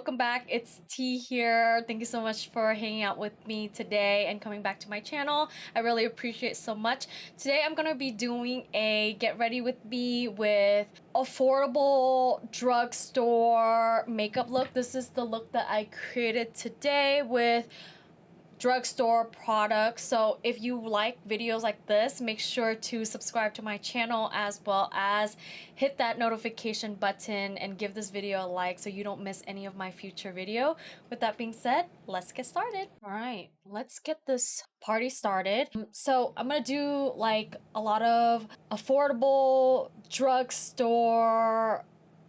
welcome back. It's T here. Thank you so much for hanging out with me today and coming back to my channel. I really appreciate it so much. Today I'm gonna be doing a get ready with me with affordable drugstore makeup look. This is the look that I created today with drugstore products. So if you like videos like this, make sure to subscribe to my channel as well as hit that notification button and give this video a like so you don't miss any of my future video. With that being said, let's get started. All right, let's get this party started. So I'm gonna do like a lot of affordable drugstore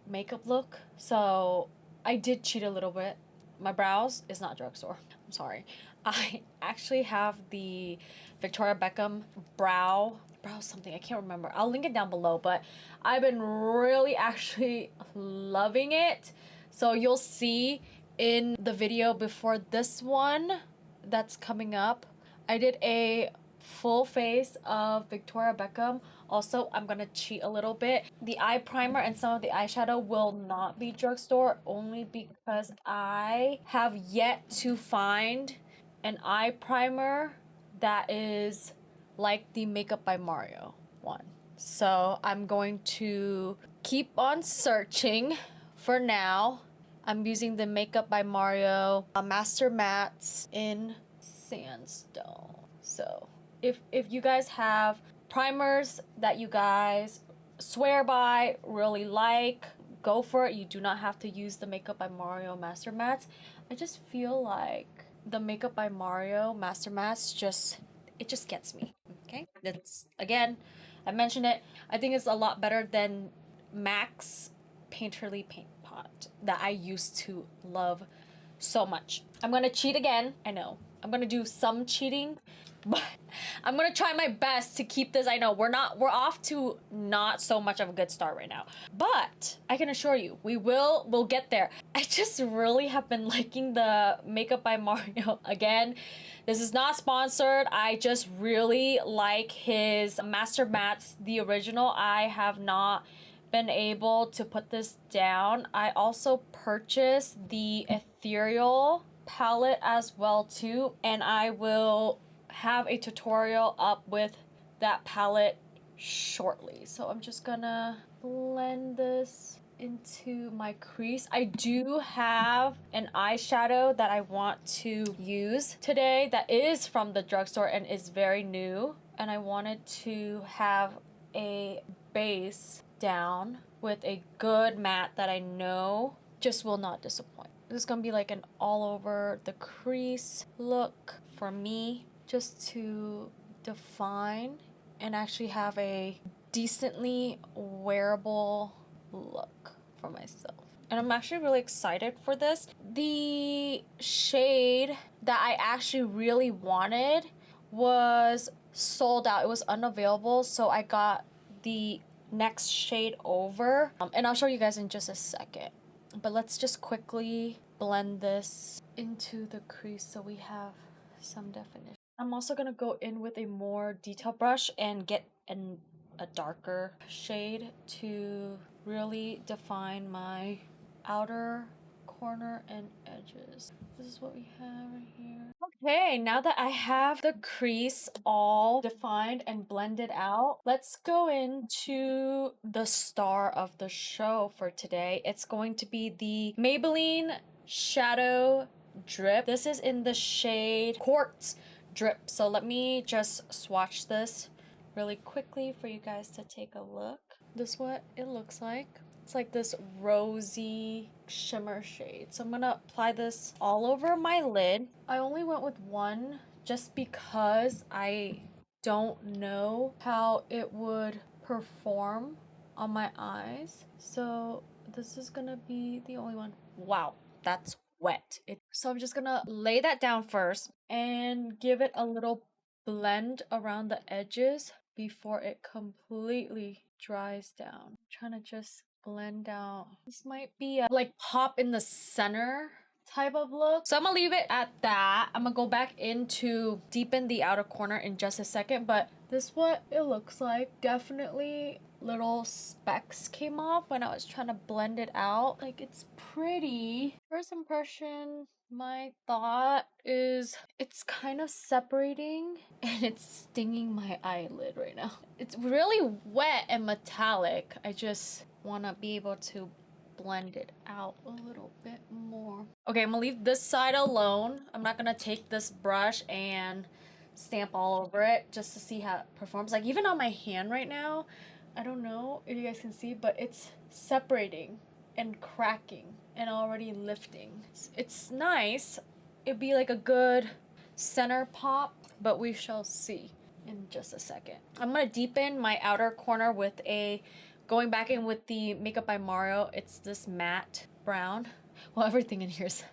makeup look. So I did cheat a little bit. My brows is not drugstore. I'm sorry. I actually have the Victoria Beckham brow something. I can't remember. I'll link it down below, but I've been really actually loving it. So you'll see in the video before this one that's coming up, I did a full face of Victoria Beckham. Also, I'm gonna cheat a little bit. The eye primer and some of the eyeshadow will not be drugstore, only because I have yet to find an eye primer that is like the Makeup by Mario one. So I'm going to keep on searching. For now, I'm using the Makeup by Mario Master Mattes in Sandstone. So if you guys have primers that you guys swear by, really like, go for it. You do not have to use the Makeup by Mario Master Mattes. I just feel like the Makeup by Mario Master Mattes just gets me. Okay, that's, again, I mentioned it, I think it's a lot better than MAC's Painterly Paint Pot that I used to love so much. I'm gonna cheat again. I know I'm gonna do some cheating, but I'm gonna try my best to keep this. I know we're off to not so much of a good start right now, but I can assure you we'll get there. I just really have been liking the Makeup by Mario. Again, this is not sponsored. I just really like his Master Mattes, the original. I have not been able to put this down. I also purchased the Ethereal palette as well too, and I will have a tutorial up with that palette shortly. So I'm just gonna blend this into my crease. I do have an eyeshadow that I want to use today that is from the drugstore and is very new, and I wanted to have a base down with a good matte that I know just will not disappoint. This is gonna be like an all over the crease look for me, just to define and actually have a decently wearable look for myself. And I'm actually really excited for this. The shade that I actually really wanted was sold out. It was unavailable, so I got the next shade over, and I'll show you guys in just a second. But let's just quickly blend this into the crease so we have some definition. I'm also gonna go in with a more detailed brush and get a darker shade to really define my outer corner and edges. This is what we have right here. Okay, now that I have the crease all defined and blended out, let's go into the star of the show for today. It's going to be the Maybelline Shadow Drip. This is in the shade Quartz Drip. So let me just swatch this really quickly for you guys to take a look. This is what it looks like. It's like this rosy shimmer shade. So I'm gonna apply this all over my lid. I only went with one just because I don't know how it would perform on my eyes. So this is gonna be the only one. Wow, that's wet. So I'm just gonna lay that down first and give it a little blend around the edges before it completely dries down. I'm trying to just blend out. This might be a like pop in the center type of look. So I'm gonna leave it at that. I'm gonna go back in to deepen the outer corner in just a second, but this is what it looks like. Definitely little specks came off when I was trying to blend it out. Like, it's pretty. First impression, my thought is it's kind of separating and it's stinging my eyelid right now. It's really wet and metallic. I just want to be able to blend it out a little bit more. Okay, I'm gonna leave this side alone. I'm not gonna take this brush and stamp all over it just to see how it performs. Like, even on my hand right now, I don't know if you guys can see, but it's separating and cracking and already lifting. It's nice. It'd be like a good center pop, but we shall see in just a second. I'm gonna deepen my outer corner with going back in with the Makeup by Mario. It's this matte brown. Well, everything in here is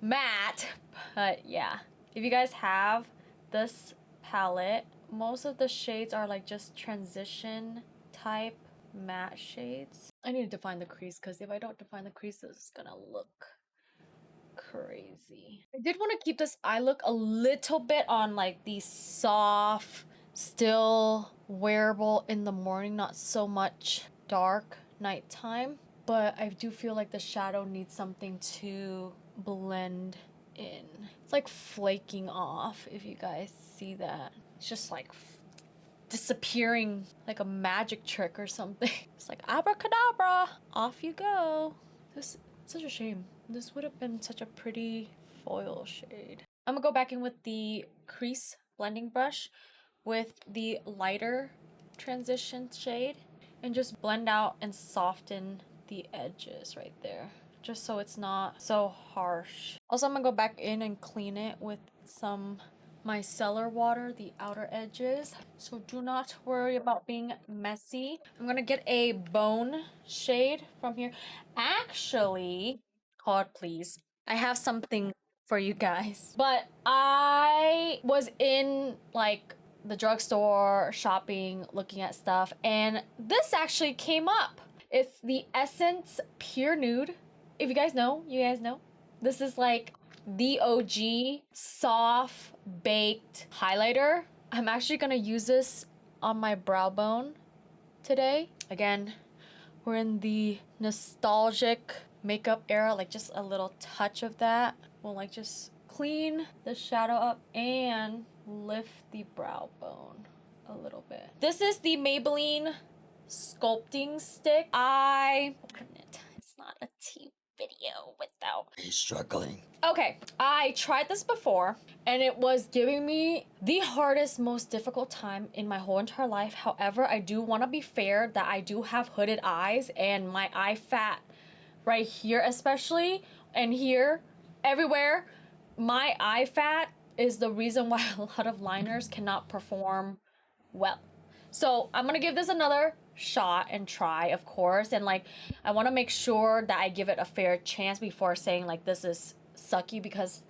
matte, but yeah. If you guys have this palette, most of the shades are like just transition type matte shades. I need to define the crease because if I don't define the crease, this is gonna look crazy. I did want to keep this eye look a little bit on like the soft, still wearable in the morning, not so much dark nighttime, but I do feel like the shadow needs something to blend in. It's like flaking off, if you guys see that. It's just like disappearing like a magic trick or something. It's like abracadabra, off you go. This is such a shame. This would have been such a pretty foil shade. I'm gonna go back in with the crease blending brush with the lighter transition shade and just blend out and soften the edges right there, just so it's not so harsh. Also, I'm gonna go back in and clean it with some micellar water, the outer edges, so do not worry about being messy. I'm gonna get a bone shade from here. Actually, God please, I have something for you guys, but I was in like the drugstore shopping, looking at stuff, and this actually came up. It's the Essence Pure Nude. If you guys know, this is like the OG soft baked highlighter. I'm actually gonna use this on my brow bone today. Again, we're in the nostalgic makeup era, like just a little touch of that will like just clean the shadow up and lift the brow bone a little bit. This is the Maybelline sculpting stick. I open it. It's not a tea video without me struggling. Okay, I tried this before and it was giving me the hardest, most difficult time in my whole entire life. However, I do want to be fair that I do have hooded eyes and my eye fat right here especially, and here, everywhere, my eye fat is the reason why a lot of liners cannot perform well. So I'm gonna give this another shot and try, of course, and like I want to make sure that I give it a fair chance before saying like this is sucky, because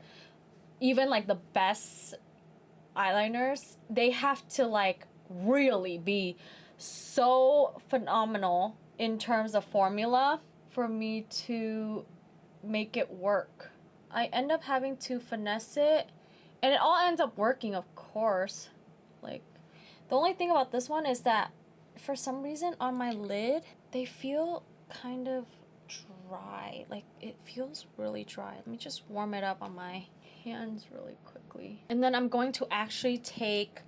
even like the best eyeliners, they have to like really be so phenomenal in terms of formula for me to make it work. I end up having to finesse it and it all ends up working, of course. Like, the only thing about this one is that for some reason on my lid, they feel kind of dry. Like, it feels really dry. Let me just warm it up on my hands really quickly. And then I'm going to actually take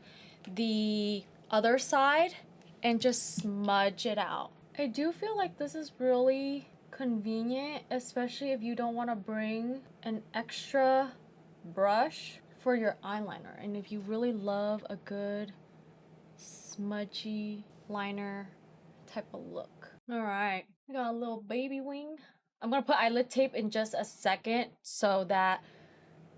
the other side and just smudge it out. I do feel like this is really convenient, especially if you don't want to bring an extra brush for your eyeliner, and if you really love a good smudgy liner type of look. All right, I got a little baby wing. I'm gonna put eyelid tape in just a second so that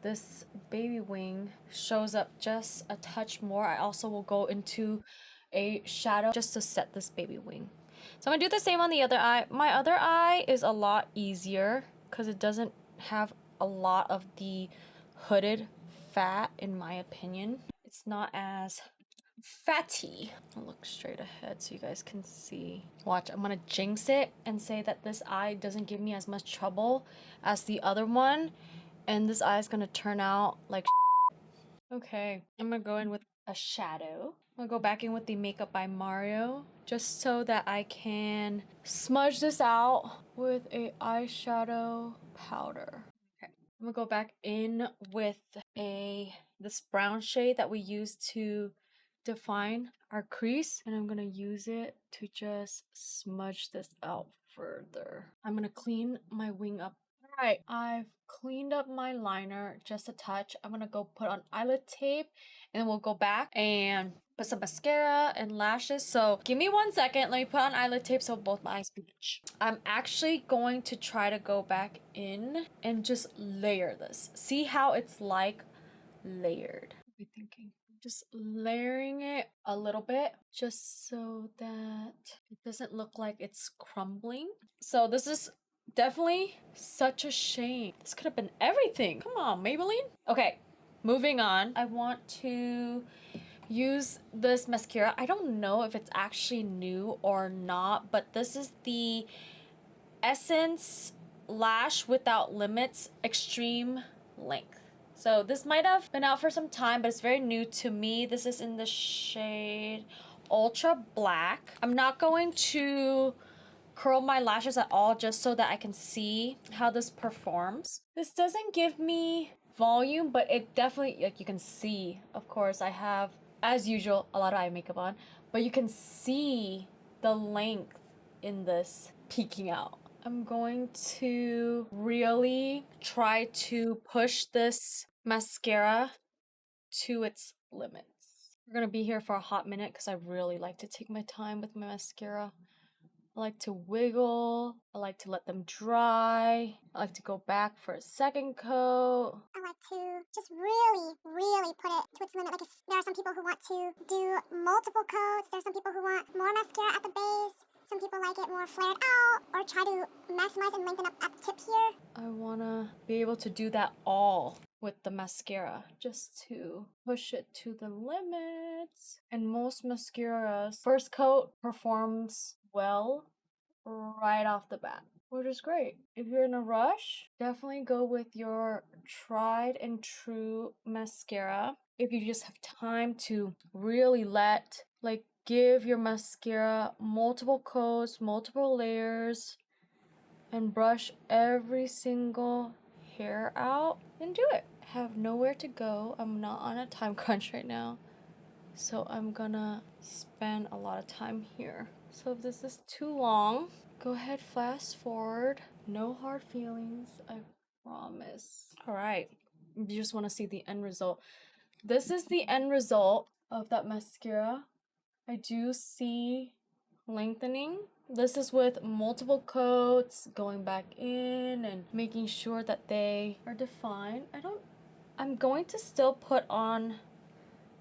this baby wing shows up just a touch more. I also will go into a shadow just to set this baby wing. So I'm gonna do the same on the other eye. My other eye is a lot easier because it doesn't have a lot of the hooded fat, in my opinion. It's not as fatty. I'll look straight ahead so you guys can see. Watch, I'm gonna jinx it and say that this eye doesn't give me as much trouble as the other one, and this eye is gonna turn out like okay, I'm gonna go in with a shadow. I'll go back in with the Makeup by Mario just so that I can smudge this out with a eyeshadow powder. Okay, I'm gonna go back in with this brown shade that we used to define our crease, and I'm gonna use it to just smudge this out further. I'm gonna clean my wing up. All right, I've cleaned up my liner just a touch. I'm gonna go put on eyelid tape, and then we'll go back and put some mascara and lashes. So give me 1 second. Let me put on eyelid tape so both my eyes match. I'm actually going to try to go back in and just layer this. See how it's like layered. What are you thinking? Just layering it a little bit just so that it doesn't look like it's crumbling. So this is definitely such a shame. This could have been everything. Come on, Maybelline. Okay, moving on. I want to use this mascara. I don't know if it's actually new or not, but this is the Essence Lash Without Limits Extreme Length. So this might have been out for some time, but it's very new to me. This is in the shade Ultra Black. I'm not going to curl my lashes at all just so that I can see how this performs. This doesn't give me volume, but it definitely, like, you can see, of course, I have, as usual, a lot of eye makeup on, but you can see the length in this peeking out. I'm going to really try to push this mascara to its limits. We're gonna be here for a hot minute because I really like to take my time with my mascara. I like to wiggle, I like to let them dry, I like to go back for a second coat. I like to just really, really put it to its limit. Like, if there are some people who want to do multiple coats, there's some people who want more mascara at the base, some people like it more flared out, or try to maximize and lengthen up at the tip here. I wanna be able to do that all with the mascara, just to push it to the limits. And most mascaras, first coat performs well right off the bat, which is great. If you're in a rush, definitely go with your tried and true mascara. If you just have time to really give your mascara multiple coats, multiple layers, and brush every single hair out, and do it. I have nowhere to go. I'm not on a time crunch right now, so I'm gonna spend a lot of time here. So if this is too long, go ahead, fast forward. No hard feelings, I promise. All right, you just want to see the end result. This is the end result of that mascara. I do see lengthening. This is with multiple coats, going back in and making sure that they are defined. I'm going to still put on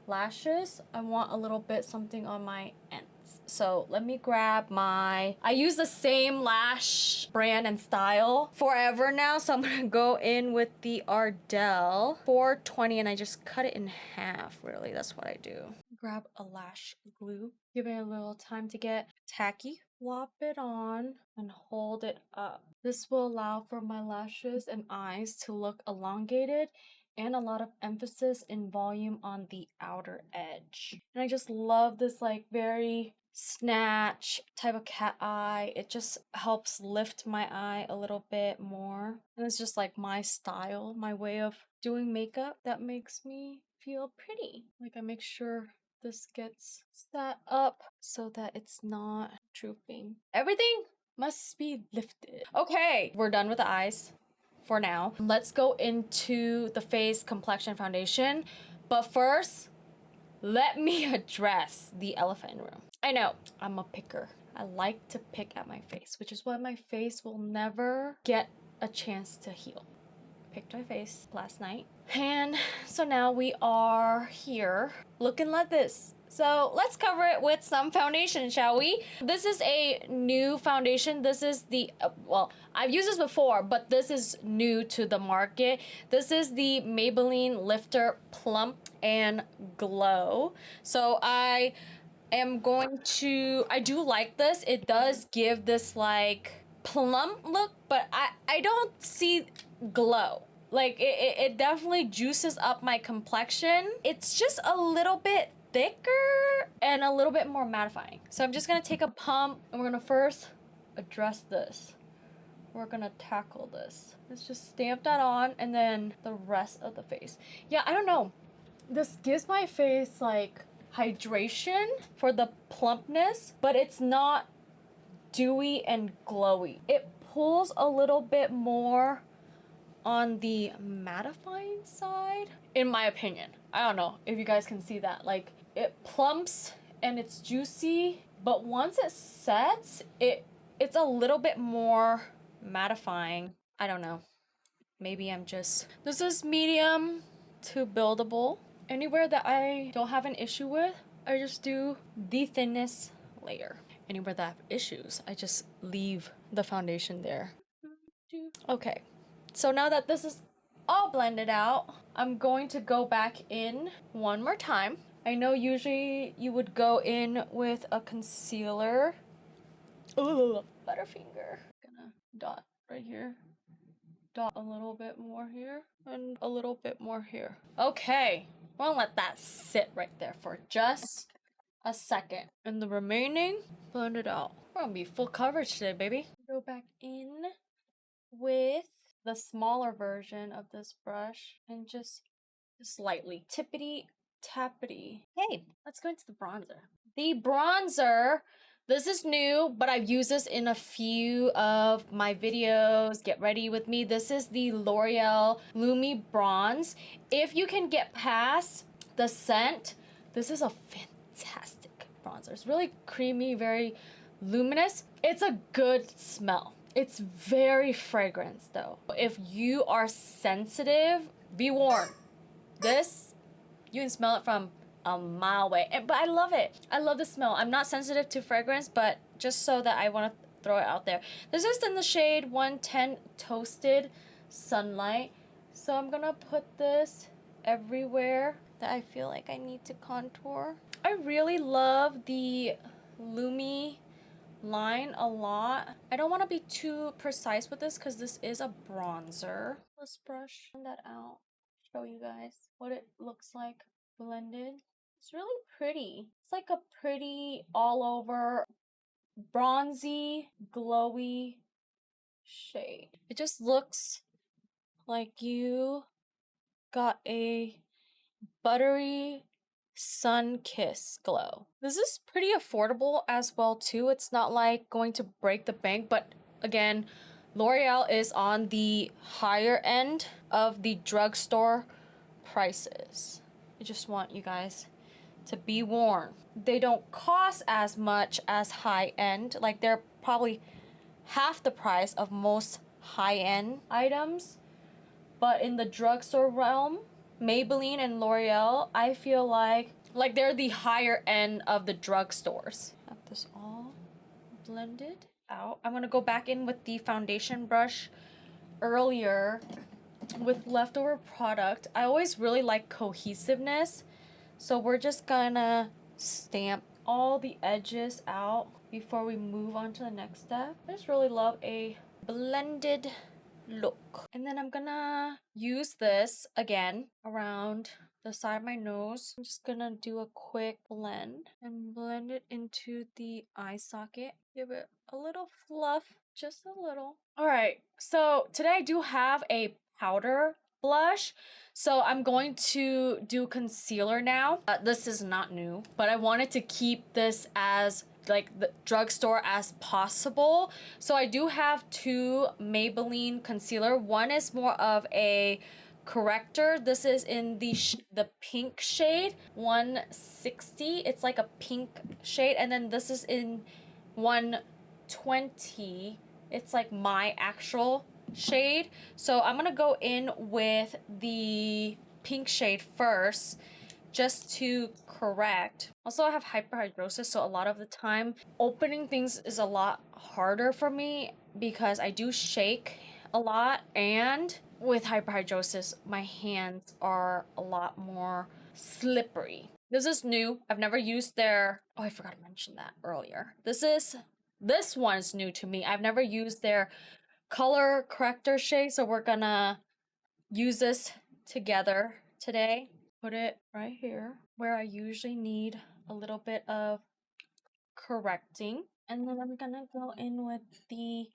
lashes. I want a little bit something on my ends. So let me grab I use the same lash brand and style forever now, so I'm gonna go in with the Ardell 420, and I just cut it in half. Really, that's what I do. Grab a lash glue, give it a little time to get tacky, flop it on and hold it up. This will allow for my lashes and eyes to look elongated, and a lot of emphasis in volume on the outer edge. And I just love this very snatch type of cat eye. It just helps lift my eye a little bit more. And it's just my style, my way of doing makeup that makes me feel pretty. I make sure this gets set up so that it's not drooping. Everything must be lifted. Okay, we're done with the eyes for now. Let's go into the face complexion foundation. But first, let me address the elephant in the room. I know, I'm a picker. I like to pick at my face, which is why my face will never get a chance to heal. Picked my face last night. And so now we are here looking like this. So let's cover it with some foundation, shall we? This is a new foundation. This is the, well, I've used this before, but this is new to the market. This is the Maybelline Lifter Plump and Glow. So I do like this. It does give this plump look, but I don't see glow. It definitely juices up my complexion. It's just a little bit thicker and a little bit more mattifying. So I'm just gonna take a pump and we're gonna first address this. We're gonna tackle this. Let's just stamp that on and then the rest of the face. Yeah, I don't know. This gives my face like hydration for the plumpness, but it's not dewy and glowy. It pulls a little bit more on the mattifying side, in my opinion. I don't know if you guys can see that. Like, it plumps and it's juicy, but once it sets, it's a little bit more mattifying. I don't know. Maybe I'm just... This is medium to buildable. Anywhere that I don't have an issue with, I just do the thinnest layer. Anywhere that I have issues, I just leave the foundation there. Okay, so now that this is all blended out, I'm going to go back in one more time. I know usually you would go in with a concealer. Ooh, Butterfinger. Gonna dot right here. Dot a little bit more here and a little bit more here. Okay, we'll let that sit right there for just a second. And the remaining, blend it out. We're gonna be full coverage today, baby. Go back in with the smaller version of this brush and just lightly tippity tappity. Hey, let's go into the bronzer. The bronzer, this is new, but I've used this in a few of my videos. Get ready with me. This is the L'Oreal Lumi Bronze. If you can get past the scent, this is a fantastic bronzer. It's really creamy, very luminous. It's a good smell. It's very fragrant though. If you are sensitive, be warned. This, you can smell it from a mile away. But I love it. I love the smell. I'm not sensitive to fragrance, but just so that I want to throw it out there. This is in the shade 110 Toasted Sunlight. So I'm gonna put this everywhere that I feel like I need to contour. I really love the Lumi line a lot. I don't want to be too precise with this because this is a bronzer. Let's brush that out. Show you guys what it looks like blended. It's really pretty. It's like a pretty all over bronzy, glowy shade. It just looks like you got a buttery sun kiss glow. This is pretty affordable as well too. It's not like going to break the bank, but again, L'Oreal is on the higher end of the drugstore prices. I just want you guys to be warned. They don't cost as much as high end. Like, they're probably half the price of most high end items. But in the drugstore realm, Maybelline and L'Oreal, I feel like they're the higher end of the drugstores. Have this all blended out. I'm gonna go back in with the foundation brush earlier with leftover product. I always really like cohesiveness, so we're just gonna stamp all the edges out before we move on to the next step. I just really love a blended look. And then I'm gonna use this again around the side of my nose. I'm just gonna do a quick blend and blend it into the eye socket. Give it a little fluff, just a little. All right, so today I do have a powder blush, so I'm going to do concealer now. This is not new, but I wanted to keep this as like the drugstore as possible. So I do have two Maybelline concealer. One is more of a corrector. This is in the pink shade 160. It's like a pink shade, and then this is in 120. It's like my actual shade. So I'm gonna go in with the pink shade first just to correct. Also, I have hyperhidrosis, so a lot of the time opening things is a lot harder for me because I do shake a lot, and with hyperhidrosis my hands are a lot more slippery. This is new. I've never used their... Oh, I forgot to mention that earlier. This one's new to me. I've never used their color corrector shade, so we're gonna use this together today. put it right here where I usually need a little bit of correcting. And then I'm gonna go in with the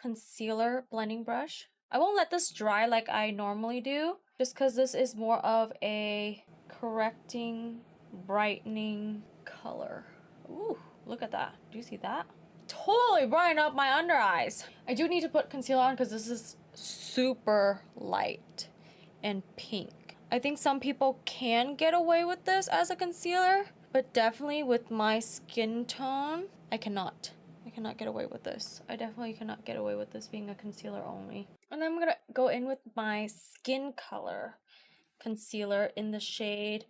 concealer blending brush. I won't let this dry like I normally do, just because this is more of a correcting, brightening color. Ooh, look at that. Do you see that? Totally brighten up my under eyes. I do need to put concealer on because this is super light and pink. I think some people can get away with this as a concealer, but definitely with my skin tone, I cannot get away with this. I definitely cannot get away with this being a concealer only. And then I'm gonna go in with my skin color concealer in the shade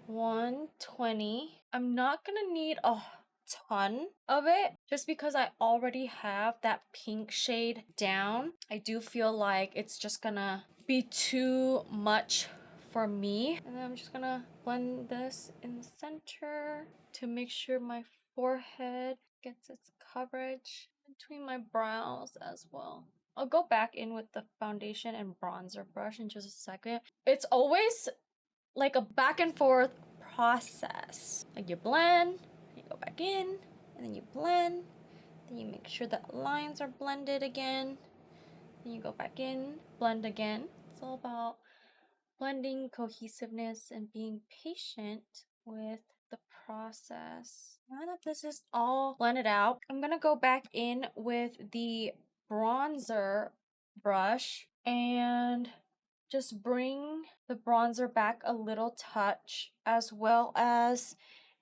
120. I'm not gonna need a ton of it just because I already have that pink shade down. I do feel like it's just gonna be too much for me. And then I'm just gonna blend this in the center to make sure my forehead gets its coverage between my brows as well. I'll go back in with the foundation and bronzer brush in just a second. It's always like a back and forth process. Like you blend, you go back in, and then you blend, then you make sure that lines are blended again, then you go back in, blend again. It's all about blending, cohesiveness, and being patient with the process. Now that this is all blended out, I'm gonna go back in with the bronzer brush and just bring the bronzer back a little touch, as well as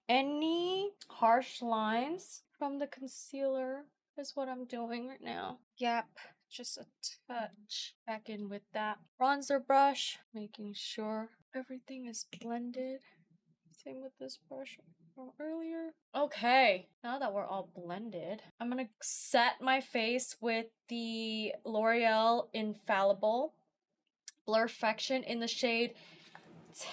any harsh lines from the concealer is what I'm doing right now. Yep, just a touch back in with that bronzer brush, making sure everything is blended. Same with this brush from earlier. Okay, now that we're all blended, I'm gonna set my face with the L'Oreal Infallible Blur-Fection in the shade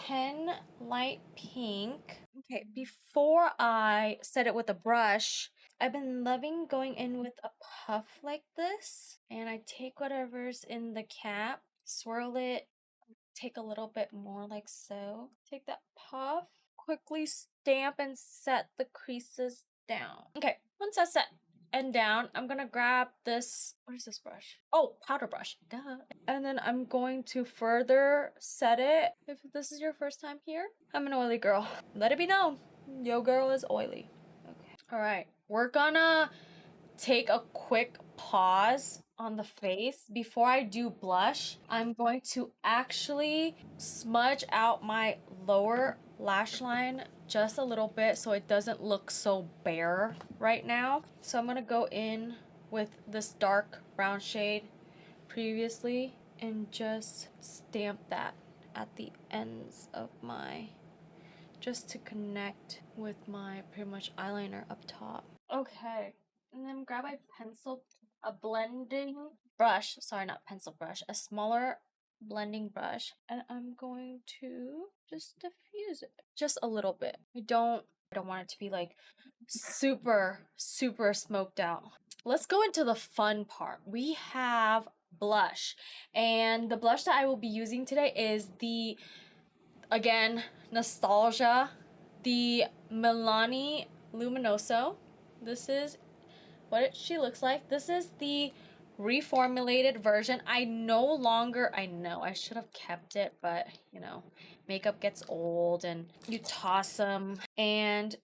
10 Light Pink. Okay, before I set it with a brush, I've been loving going in with a puff like this. And I take whatever's in the cap, swirl it, take a little bit more like so. Take that puff, quickly stamp and set the creases down. Okay, once that's set and down, I'm gonna grab this, what is this brush? Oh, powder brush, duh. And then I'm going to further set it. If this is your first time here, I'm an oily girl. Let it be known, yo girl is oily. Okay. All right, we're gonna take a quick pause on the face. Before I do blush, I'm going to actually smudge out my lower lash line just a little bit so it doesn't look so bare right now. So I'm gonna go in with this dark brown shade previously and just stamp that at the ends of my, just to connect with my pretty much eyeliner up top. Okay, and then grab a blending brush, sorry, not pencil brush, a smaller blending brush, and I'm going to just diffuse it just a little bit. I don't want it to be like super smoked out. Let's go into the fun part. We have blush, and the blush that I will be using today is the, again, nostalgia, the Milani Luminoso. This is what she looks like. This is the reformulated version. I know I should have kept it, but you know, makeup gets old and you toss them. And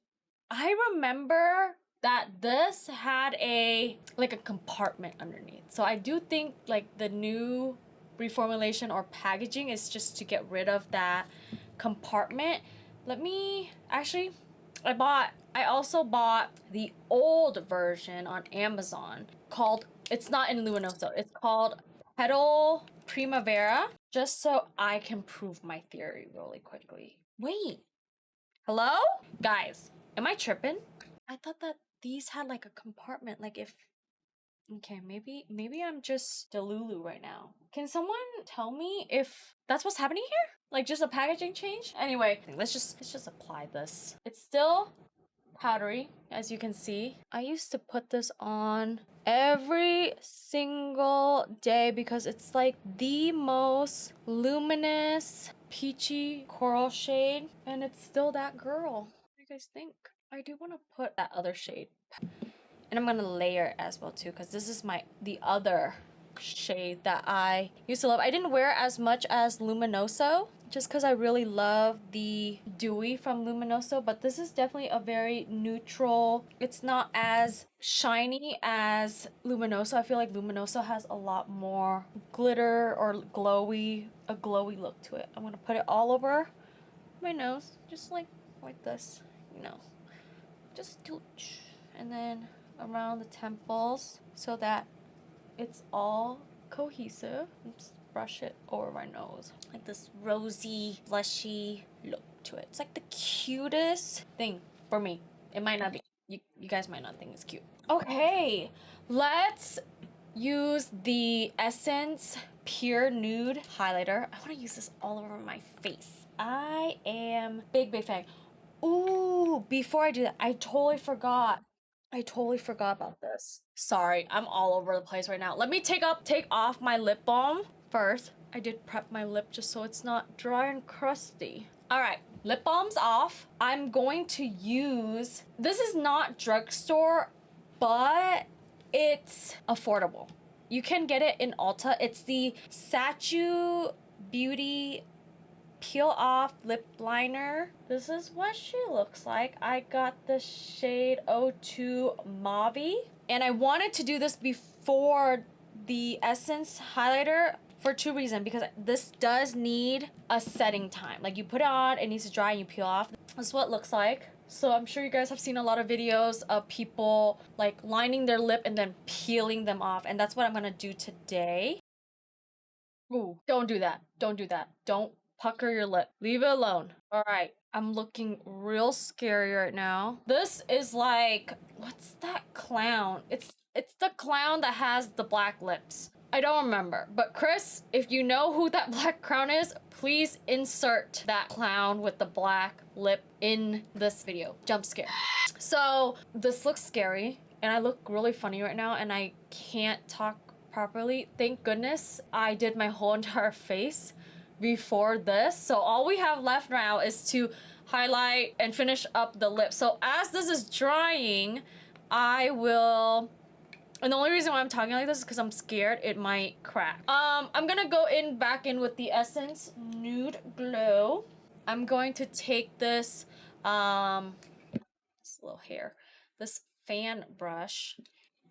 I remember that this had a compartment underneath. So I do think like the new reformulation or packaging is just to get rid of that compartment. I also bought the old version on Amazon called, it's not in Luminoso, it's called Petal Primavera, just so I can prove my theory really quickly. Wait, hello? Guys, am I tripping? I thought that these had like a compartment, like if, okay, maybe I'm just delulu right now. Can someone tell me if that's what's happening here? Like just a packaging change? Anyway, let's just apply this. It's still powdery, as you can see. I used to put this on every single day because it's like the most luminous peachy coral shade, and it's still that girl. What do you guys think? I do want to put that other shade, and I'm gonna layer it as well too, because this is the other shade that I used to love. I didn't wear it as much as Luminoso, just because I really love the dewy from Luminoso, but this is definitely a very neutral. It's not as shiny as Luminoso. I feel like Luminoso has a lot more glitter or a glowy look to it. I'm gonna put it all over my nose, just like this, you know, just touch, and then around the temples so that it's all cohesive. Let's brush it over my nose. Like this rosy, blushy look to it. It's like the cutest thing for me. It might not be. You guys might not think it's cute. Okay, let's use the Essence Pure Nude Highlighter. I want to use this all over my face. I am big fan. Ooh, before I do that, I totally forgot about this. Sorry, I'm all over the place right now. Let me take off my lip balm first. I did prep my lip just so it's not dry and crusty. All right, lip balm's off. I'm going to use, this is not drugstore, but it's affordable. You can get it in Ulta. It's the Sacheu Beauty Peel Off Lip Liner. This is what she looks like. I got the shade 02 Mauve-ve, and I wanted to do this before the Essence highlighter for two reasons, because this does need a setting time. Like, you put it on, it needs to dry, and you peel off. This is what it looks like. So I'm sure you guys have seen a lot of videos of people like lining their lip and then peeling them off, and that's what I'm gonna do today. Ooh, don't do that. Don't do that. Don't pucker your lip. Leave it alone. All right. I'm looking real scary right now. This is like, what's that clown? It's the clown that has the black lips. I don't remember. But Chris, if you know who that black clown is, please insert that clown with the black lip in this video. Jump scare. So this looks scary, and I look really funny right now, and I can't talk properly. Thank goodness I did my whole entire face before this, so all we have left now is to highlight and finish up the lip. So as this is drying, I will, and the only reason why I'm talking like this is because I'm scared it might crack. I'm gonna go back in with the Essence Nude Glow. I'm going to take this this little hair, this fan brush,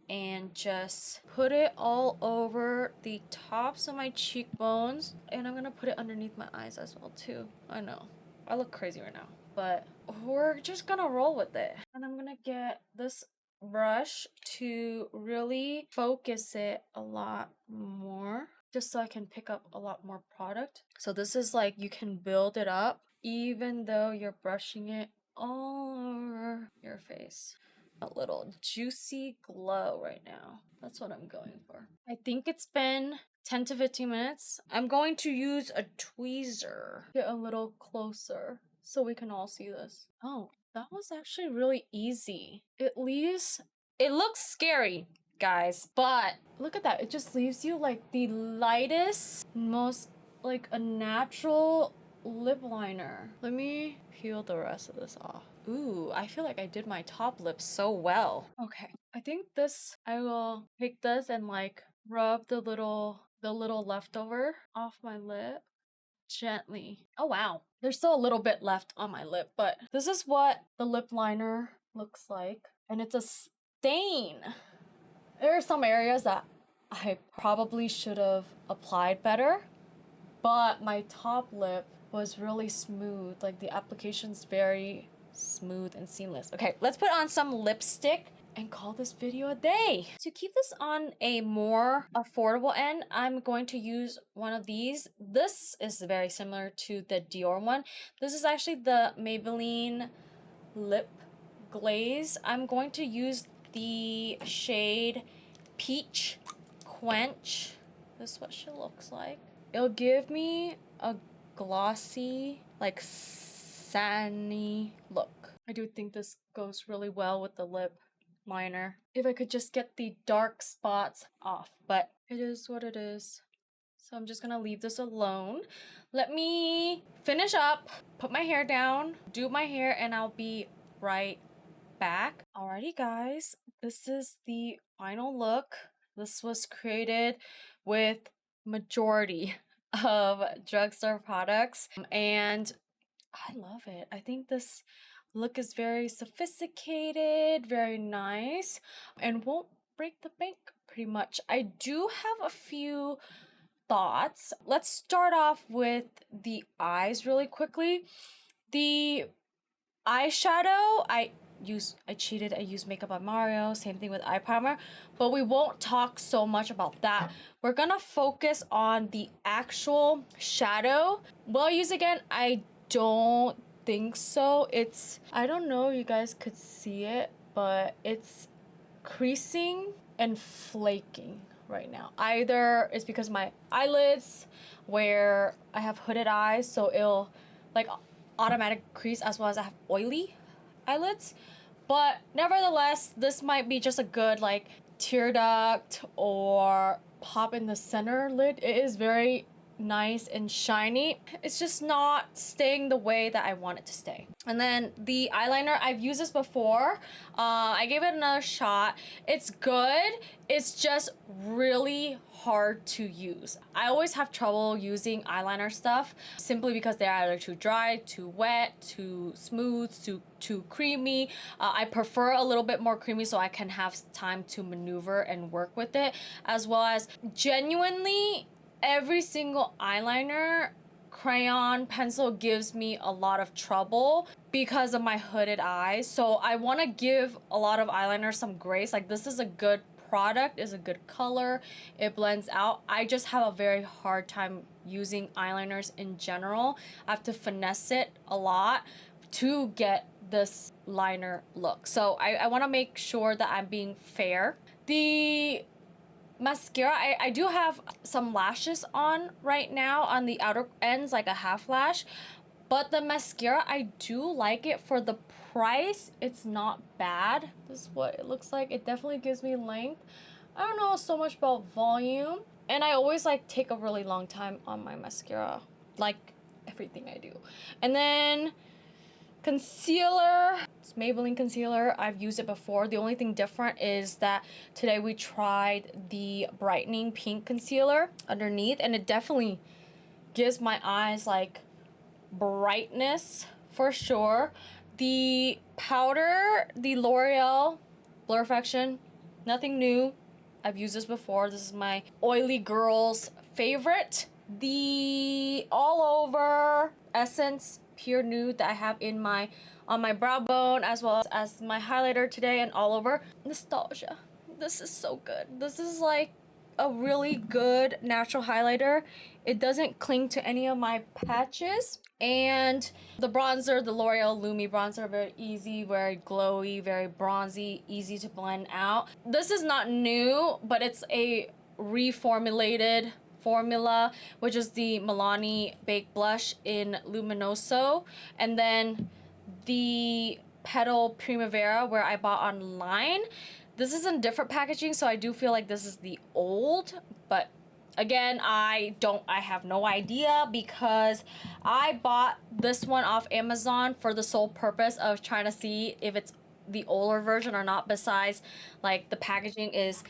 and just put it all over the tops of my cheekbones, and I'm gonna put it underneath my eyes as well too. I know I look crazy right now, but we're just gonna roll with it. And I'm gonna get this brush to really focus it a lot more, just so I can pick up a lot more product. So this is like, you can build it up even though you're brushing it all over your face. A little juicy glow right now. That's what I'm going for. I think it's been 10 to 15 minutes. I'm going to use a tweezer. Get a little closer so we can all see this. Oh, that was actually really easy. It looks scary, guys, but look at that. It just leaves you like the lightest, most like a natural lip liner. Let me peel the rest of this off. Ooh, I feel like I did my top lip so well. Okay, I think I will take this and like rub the little leftover off my lip gently. Oh wow, there's still a little bit left on my lip, but this is what the lip liner looks like, and it's a stain. There are some areas that I probably should have applied better, but my top lip was really smooth. Like, the application's very smooth and seamless. Okay, let's put on some lipstick and call this video a day. To keep this on a more affordable end, I'm going to use one of these. This is very similar to the Dior one. This is actually the Maybelline Lip Glaze. I'm going to use the shade Peach Quench. This is what she looks like. It'll give me a glossy, like satiny look. I do think this goes really well with the lip liner. If I could just get the dark spots off, but it is what it is. So I'm just gonna leave this alone. Let me finish up, put my hair down, do my hair, and I'll be right back. Alrighty guys, this is the final look. This was created with majority of Drugstore products and I love it. I think this look is very sophisticated, very nice, and won't break the bank pretty much. I do have a few thoughts. Let's start off with the eyes really quickly. The eyeshadow, I cheated. I used Makeup by Mario, same thing with eye primer, but we won't talk so much about that. We're gonna focus on the actual shadow. Will I use again? I don't think so. I don't know if you guys could see it, but it's creasing and flaking right now. Either it's because my eyelids, where I have hooded eyes, so it'll like automatic crease, as well as I have oily eyelids. But nevertheless, this might be just a good like tear duct or pop in the center lid. It is very nice and shiny. It's just not staying the way that I want it to stay. And then the eyeliner, I've used this before. I gave it another shot. It's good. It's just really hard to use. I always have trouble using eyeliner stuff simply because they're either too dry, too wet, too smooth, too creamy. I prefer a little bit more creamy so I can have time to maneuver and work with it, as well as genuinely every single eyeliner, crayon, pencil gives me a lot of trouble because of my hooded eyes. So I want to give a lot of eyeliner some grace. Like, this is a good product, is a good color, it blends out. I just have a very hard time using eyeliners in general. I have to finesse it a lot to get this liner look. So I want to make sure that I'm being fair. The mascara, I do have some lashes on right now on the outer ends, like a half lash, but the mascara, I do like it for the price. It's not bad. This is what it looks like. It definitely gives me length. I don't know so much about volume, and I always like take a really long time on my mascara, like everything I do. And then concealer, it's Maybelline concealer. I've used it before. The only thing different is that today we tried the brightening pink concealer underneath, and it definitely gives my eyes like brightness for sure. The powder, the L'Oreal Blur-Fection, nothing new. I've used this before. This is my oily girl's favorite. The all over Essence Pure Nude that I have in on my brow bone, as well as my highlighter today, and all over. Nostalgia. This is so good. This is like a really good natural highlighter. It doesn't cling to any of my patches. And the bronzer, the L'Oreal Lumi bronzer, very easy, very glowy, very bronzy, easy to blend out. This is not new, but it's a reformulated formula, which is the Milani Baked Blush in Luminoso, and then the Petal Primavera, where I bought online. This is in different packaging, so I do feel like this is the old, but again, I have no idea, because I bought this one off Amazon for the sole purpose of trying to see if it's the older version or not. Besides, like, the packaging is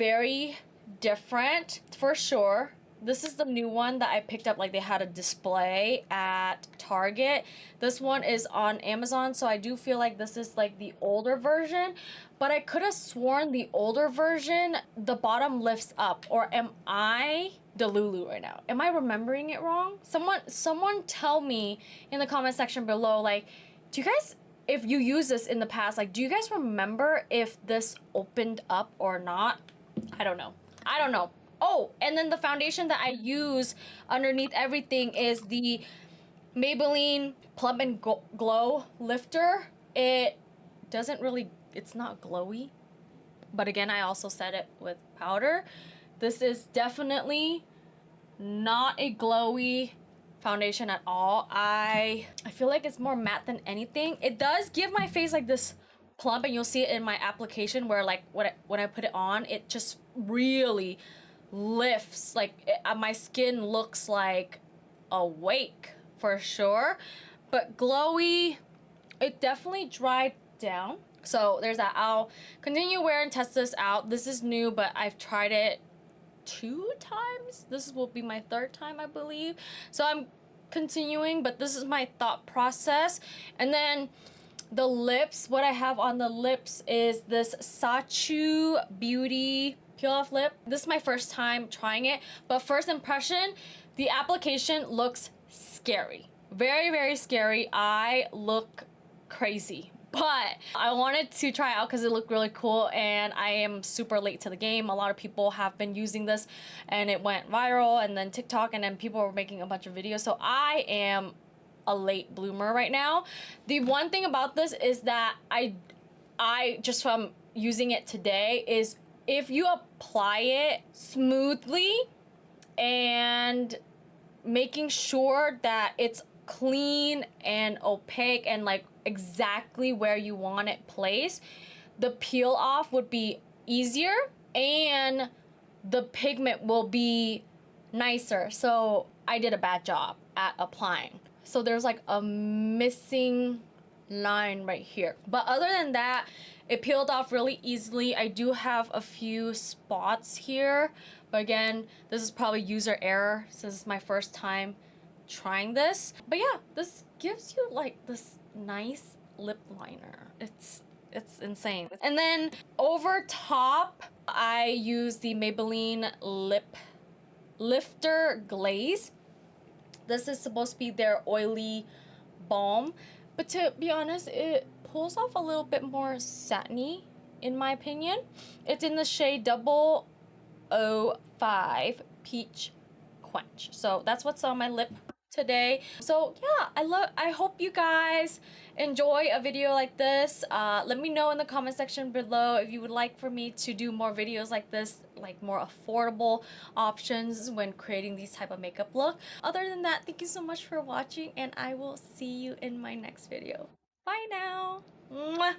very different for sure. This is the new one that I picked up. Like, they had a display at Target. This one is on Amazon, so I do feel like this is like the older version, but I could have sworn the older version, the bottom lifts up. Or am I Delulu right now? Am I remembering it wrong? Someone tell me in the comment section below, like, do you guys, if you use this in the past, like, do you guys remember if this opened up or not? I don't know. Oh, and then the foundation that I use underneath everything is the Maybelline Plump and Glow Lifter. It doesn't really, it's not glowy, but again, I also set it with powder. This is definitely not a glowy foundation at all. I feel like it's more matte than anything. It does give my face like this plump, and you'll see it in my application where, like, when I put it on, it just really lifts, like my skin looks like awake for sure, but glowy. It definitely dried down. So there's that. I'll continue wear and test this out. This is new, but I've tried it 2 times. This will be my 3rd time, I believe. So I'm continuing, but this is my thought process. And then the lips, what I have on the lips is this Sacheu Beauty Peel Off Lip. This is my first time trying it, but first impression, the application looks scary. Very, very scary. I look crazy, but I wanted to try it out because it looked really cool, and I am super late to the game. A lot of people have been using this and it went viral, and then TikTok, and then people were making a bunch of videos. So I am a late bloomer right now. The one thing about this is that I just from using it today is if you apply it smoothly and making sure that it's clean and opaque and like exactly where you want it placed, the peel off would be easier and the pigment will be nicer. So I did a bad job at applying. So there's like a missing line right here. But other than that, it peeled off really easily. I do have a few spots here, but again, this is probably user error since it's my first time trying this. But yeah, this gives you like this nice lip liner. It's insane. And then over top, I use the Maybelline Lip Lifter Glaze. This is supposed to be their oily balm, but to be honest, it pulls off a little bit more satiny in my opinion. It's in the shade 005 Peach Quench. So that's what's on my lip today. So yeah, I hope you guys enjoy a video like this. Let me know in the comment section below if you would like for me to do more videos like this, like more affordable options when creating these type of makeup look. Other than that, thank you so much for watching, and I will see you in my next video. Bye now. Mwah.